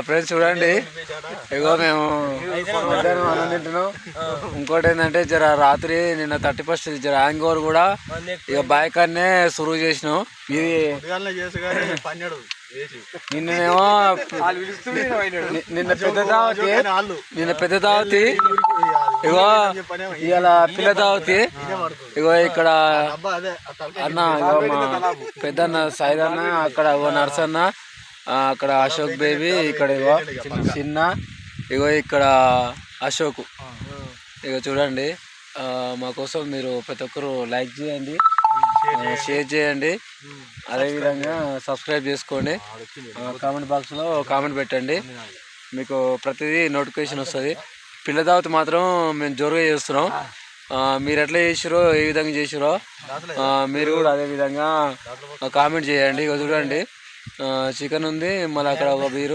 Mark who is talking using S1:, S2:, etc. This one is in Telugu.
S1: ఫ్రెండ్స్ చూడండి, ఇగో మేము మధ్యాహ్నం అన్నం తింటున్నాం. ఇంకోటి ఏంటంటే జర రాత్రి నిన్న 31 జర హ్యాంగ్ ఓవర్ కూడా ఇక బాయ్కాన్నే సురువు చేసినాం. ఇది నిన్నేమో నిన్న పెద్ద దావతి ఇగో ఇవాళ పిల్ల దావతి. ఇగో ఇక్కడ అన్న ఇగో మా పెద్దన్న సైదన్న, అక్కడ ఇగో నర్సన్న, అక్కడ అశోక్ బేబీ, ఇక్కడ ఇగో చిన్న, ఇగో ఇక్కడ అశోక్. ఇగో చూడండి, మా కోసం మీరు ప్రతి ఒక్కరు లైక్ చేయండి, షేర్ చేయండి, అదేవిధంగా సబ్స్క్రైబ్ చేసుకోండి. కామెంట్ బాక్స్లో కామెంట్ పెట్టండి, మీకు ప్రతిదీ నోటిఫికేషన్ వస్తుంది. పిల్ల దావతి మాత్రం మేము జోరుగా చేస్తున్నాం. మీరు ఎట్లా చేసిరో, ఏ విధంగా చేసిరో మీరు కూడా అదే విధంగా కామెంట్ చేయండి. ఇక చూడండి, చికెన్ ఉంది, మళ్ళీ అక్కడ ఒక బీరు.